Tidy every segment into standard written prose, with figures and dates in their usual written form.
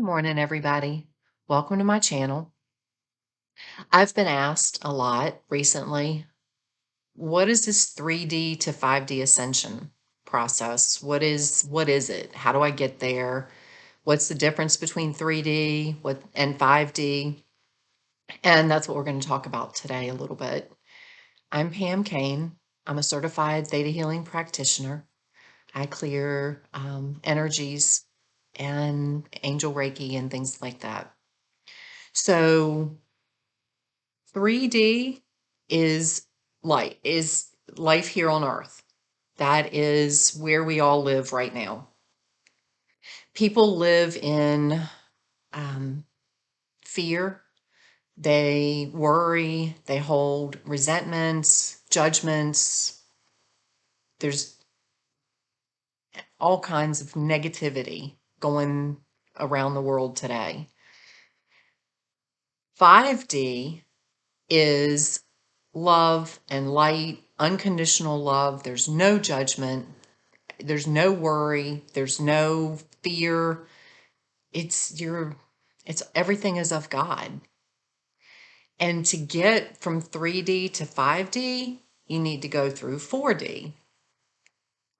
morning, everybody. Welcome to my channel. I've been asked a lot recently, what is this 3D to 5D ascension process? What is it? How do I get there? What's the difference between 3D and 5D? And that's what we're going to talk about today a little bit. I'm Pam Kane. I'm a certified theta healing practitioner. I clear energies and angel Reiki and things like that. So 3D is life here on Earth. That is where we all live right now. People live in fear. They worry. They hold resentments, judgments. There's all kinds of negativity going around the world today. 5D is love and light, unconditional love. There's no judgment. There's no worry. There's no fear. It's everything is of God. And to get from 3D to 5D, you need to go through 4D.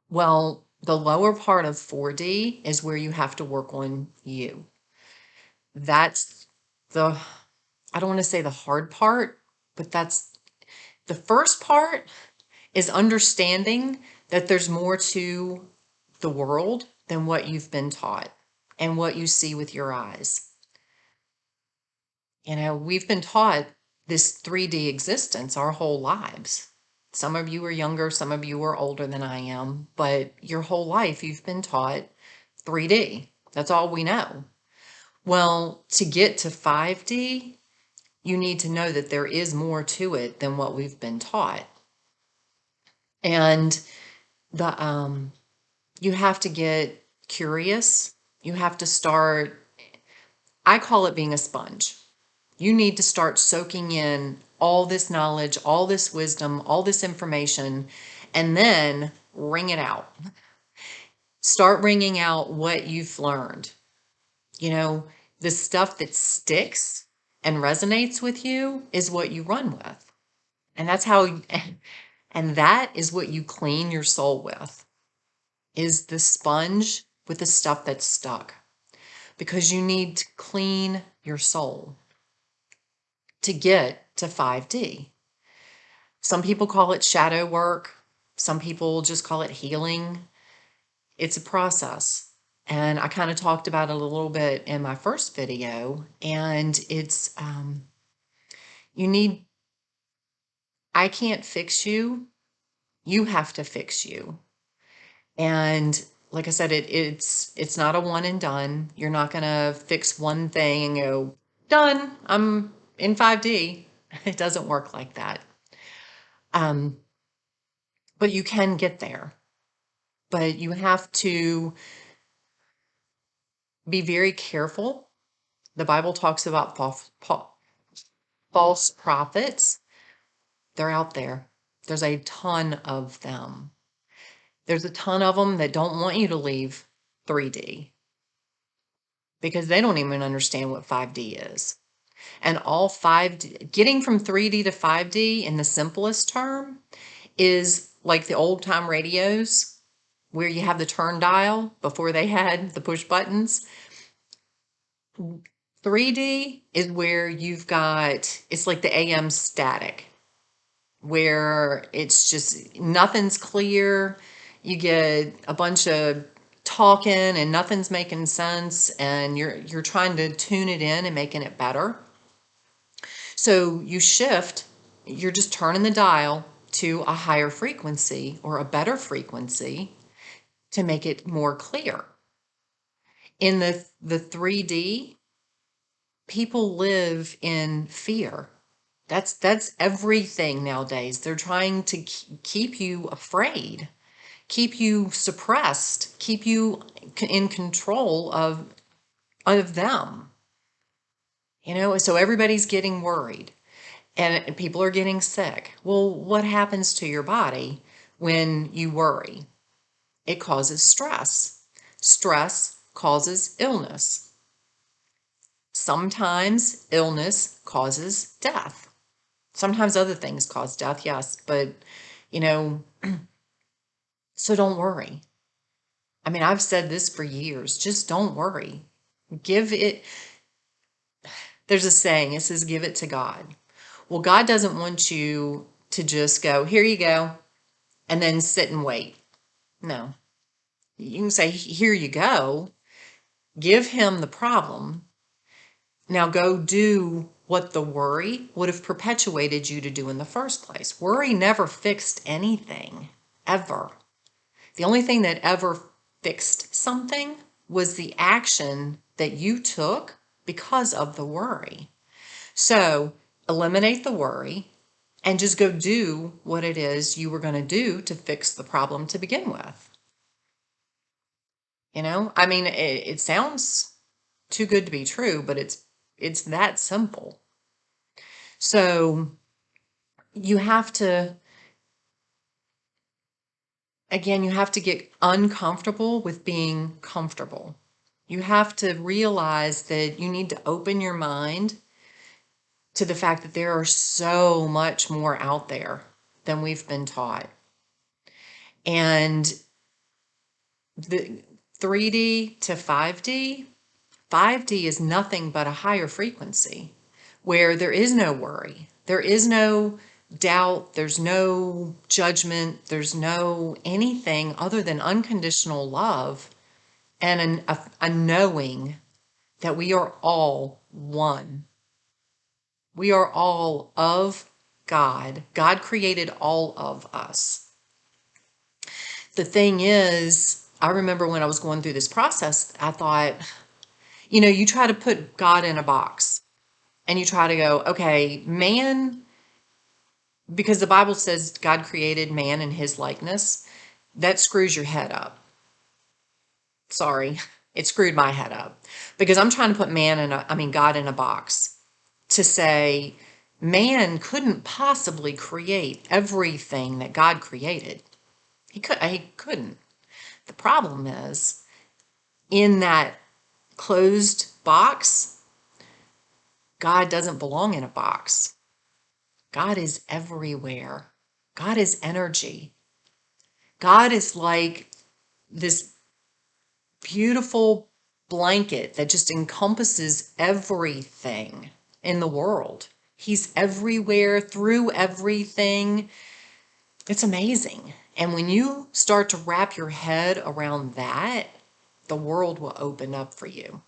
Well, the lower part of 4D is where you have to work on you. That's I don't want to say the hard part, but that's the first part is understanding that there's more to the world than what you've been taught and what you see with your eyes. We've been taught this 3D existence our whole lives. Some of you are younger, some of you are older than I am, but your whole life you've been taught 3D. That's all we know. Well, to get to 5D, you need to know that there is more to it than what we've been taught. And you have to get curious. You have to start, I call it being a sponge. You need to start soaking in all this knowledge, all this wisdom, all this information, and then wring it out. Start wringing out what you've learned. The stuff that sticks and resonates with you is what you run with. And that is what you clean your soul with, is the sponge with the stuff that's stuck. Because you need to clean your soul to get to 5D. Some people call it shadow work. Some people just call it healing. It's a process. And I kind of talked about it a little bit in my first video. And it's, I can't fix you. You have to fix you. And like I said, it's not a one and done. You're not going to fix one thing and go, done, I'm in 5D. It doesn't work like that. But you can get there. But you have to be very careful. The Bible talks about false prophets. They're out there. There's a ton of them. There's a ton of them that don't want you to leave 3D because they don't even understand what 5D is. And getting from 3D to 5D in the simplest term is like the old time radios where you have the turn dial before they had the push buttons. 3D is where it's like the AM static, where it's just nothing's clear. You get a bunch of talking and nothing's making sense, and you're trying to tune it in and making it better. So you shift, you're just turning the dial to a higher frequency or a better frequency to make it more clear. In the 3D, people live in fear. That's everything nowadays. They're trying to keep you afraid, keep you suppressed, keep you in control of them. So everybody's getting worried and people are getting sick. Well, what happens to your body when you worry? It causes stress. Stress causes illness. Sometimes illness causes death. Sometimes other things cause death, yes, but you know, so don't worry. I mean, I've said this for years. Just don't worry. Give it, there's a saying, it says, give it to God. Well, God doesn't want you to just go, here you go, and then sit and wait. No. You can say, here you go. Give him the problem. Now go do what the worry would have perpetuated you to do in the first place. Worry never fixed anything, ever. The only thing that ever fixed something was the action that you took because of the worry. So eliminate the worry and just go do what it is you were going to do to fix the problem to begin with. I mean, it sounds too good to be true, but it's that simple. So you have to, again, you have to get uncomfortable with being comfortable. You have to realize that you need to open your mind to the fact that there are so much more out there than we've been taught. And the 3D to 5D, 5D is nothing but a higher frequency where there is no worry, there is no doubt, there's no judgment, there's no anything other than unconditional love and a knowing that we are all one. We are all of God. God created all of us. The thing is, I remember when I was going through this process, I thought, you try to put God in a box and you try to go, okay, man, because the Bible says God created man in his likeness, that screws your head up. Sorry, it screwed my head up because I'm trying to put God in a box to say man couldn't possibly create everything that God created. He couldn't. The problem is in that closed box, God doesn't belong in a box. God is everywhere. God is energy. God is like this beautiful blanket that just encompasses everything in the world. He's everywhere, through everything. It's amazing. And when you start to wrap your head around that, the world will open up for you.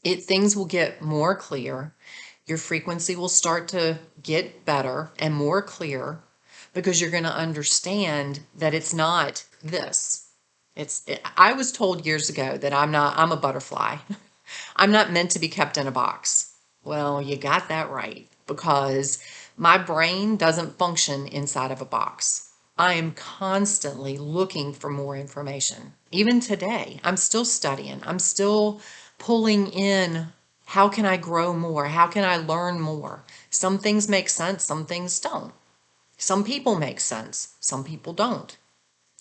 Things will get more clear. Your frequency will start to get better and more clear because you're going to understand that it's not this. I was told years ago that I'm a butterfly. I'm not meant to be kept in a box. Well, you got that right because my brain doesn't function inside of a box. I am constantly looking for more information. Even today, I'm still studying. I'm still pulling in, how can I grow more? How can I learn more? Some things make sense, some things don't. Some people make sense, some people don't.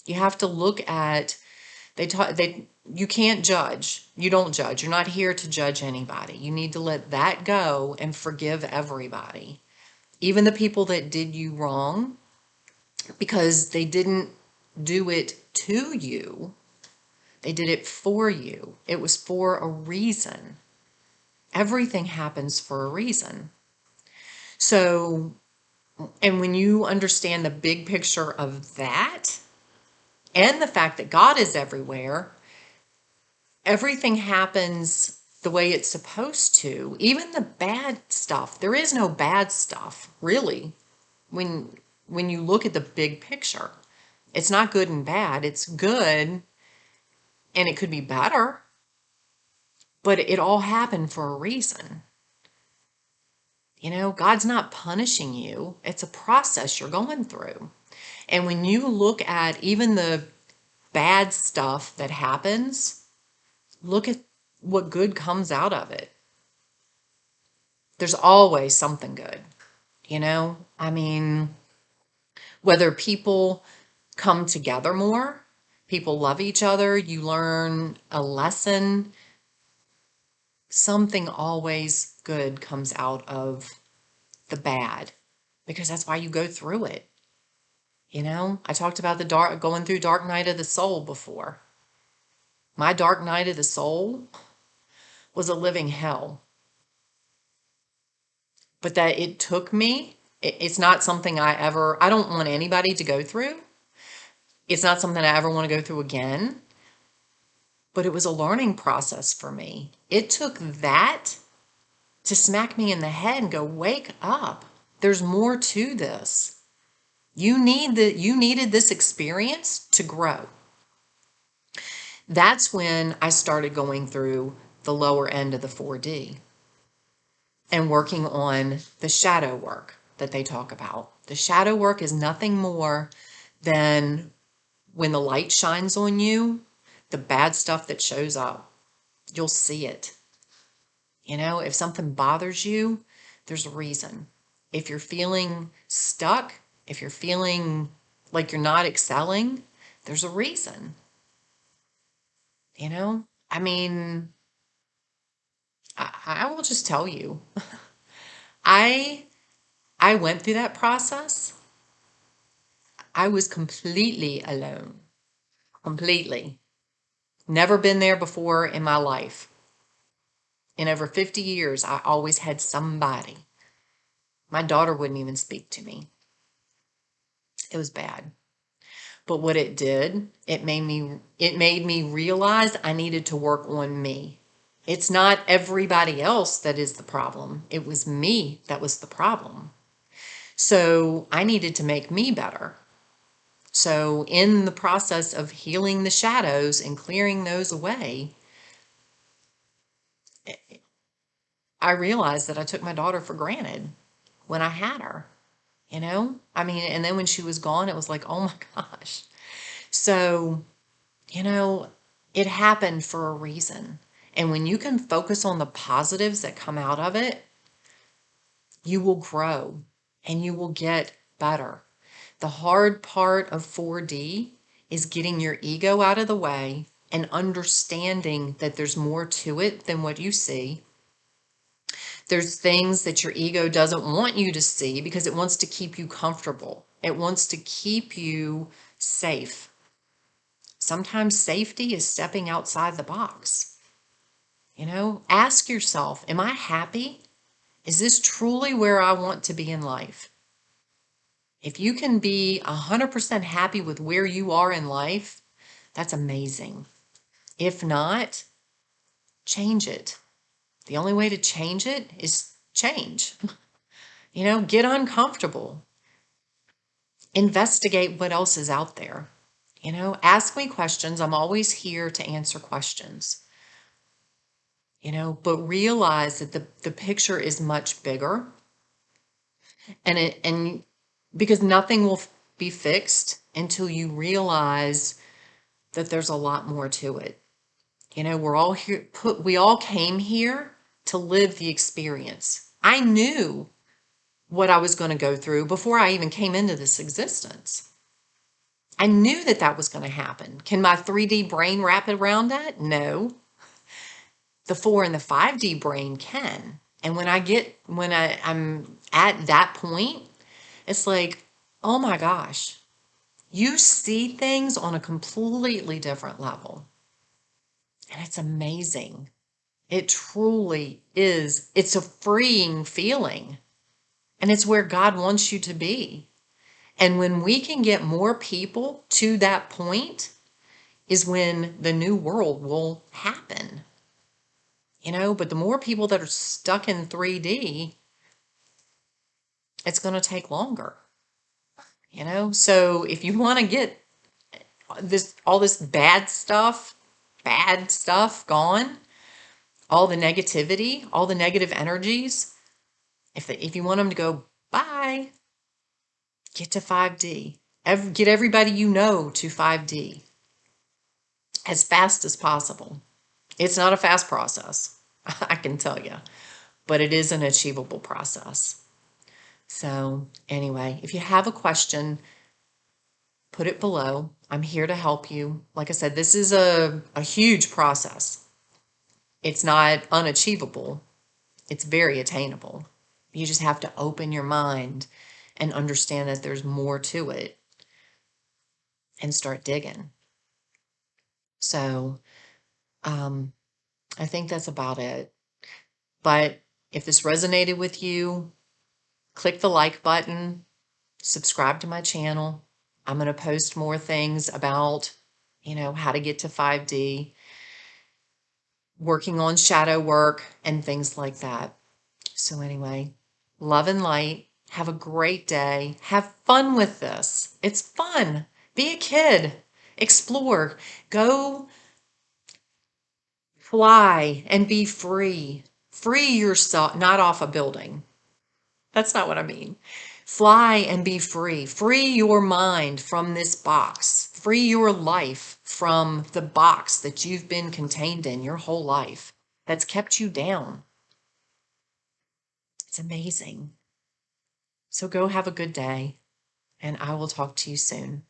You have to look at, you can't judge. You don't judge. You're not here to judge anybody. You need to let that go and forgive everybody. Even the people that did you wrong, because they didn't do it to you. They did it for you. It was for a reason. Everything happens for a reason. So, and when you understand the big picture of that and the fact that God is everywhere, everything happens the way it's supposed to. Even the bad stuff. There is no bad stuff, really, when you look at the big picture. It's not good and bad. It's good and it could be better, but it all happened for a reason. God's not punishing you. It's a process you're going through. And when you look at even the bad stuff that happens, look at what good comes out of it. There's always something good, I mean, whether people come together more, people love each other, you learn a lesson Something always good comes out of the bad because that's why you go through it. I talked about going through dark night of the soul before. My dark night of the soul was a living hell, but that it took me, it's not something I don't want anybody to go through. It's not something I ever want to go through again, but it was a learning process for me. It took that to smack me in the head and go, wake up. There's more to this. You needed this experience to grow. That's when I started going through the lower end of the 4D and working on the shadow work that they talk about. The shadow work is nothing more than when the light shines on you, the bad stuff that shows up, you'll see it. If something bothers you, there's a reason. If you're feeling stuck, if you're feeling like you're not excelling, there's a reason. I mean, I will just tell you, I I went through that process. I was completely alone. Completely. Never been there before in my life. In over 50 years, I always had somebody. My daughter wouldn't even speak to me. It was bad. But what it did, it made me realize I needed to work on me. It's not everybody else that is the problem. It was me that was the problem. So I needed to make me better. So in the process of healing the shadows and clearing those away, I realized that I took my daughter for granted when I had her. I mean, and then when she was gone, it was like, oh my gosh. So, you know, it happened for a reason. And when you can focus on the positives that come out of it, you will grow and you will get better. The hard part of 4D is getting your ego out of the way and understanding that there's more to it than what you see. There's things that your ego doesn't want you to see because it wants to keep you comfortable. It wants to keep you safe. Sometimes safety is stepping outside the box. Ask yourself, am I happy? Is this truly where I want to be in life? If you can be 100% happy with where you are in life, that's amazing. If not, change it. The only way to change it is change. Get uncomfortable. Investigate what else is out there. Ask me questions. I'm always here to answer questions. But realize that the picture is much bigger. And because nothing will be fixed until you realize that there's a lot more to it. We're all here, we all came here to live the experience. I knew what I was going to go through before I even came into this existence. I knew that that was going to happen. Can my 3D brain wrap around that? No. The 4 and the 5D brain can. And when I'm at that point, it's like, oh my gosh, you see things on a completely different level. And it's amazing. It truly is. It's a freeing feeling. And it's where God wants you to be. And when we can get more people to that point is when the new world will happen. But the more people that are stuck in 3D, it's going to take longer. So if you want to get all this bad stuff gone, all the negativity, all the negative energies, if you want them to go, bye, get to 5D. Get everybody to 5D as fast as possible. It's not a fast process, I can tell you, but it is an achievable process. So anyway, if you have a question, put it below. I'm here to help you. Like I said, this is a huge process. It's not unachievable. It's very attainable. You just have to open your mind and understand that there's more to it and start digging. So, um, I think that's about it. But if this resonated with you, click the like button, subscribe to my channel. I'm going to post more things about, how to get to 5D, working on shadow work, and things like that. So anyway, love and light. Have a great day. Have fun with this. It's fun. Be a kid. Explore. Go fly and be free. Free yourself, not off a building. That's not what I mean. Fly and be free. Free your mind from this box. Free your life from the box that you've been contained in your whole life that's kept you down. It's amazing. So go have a good day, and I will talk to you soon.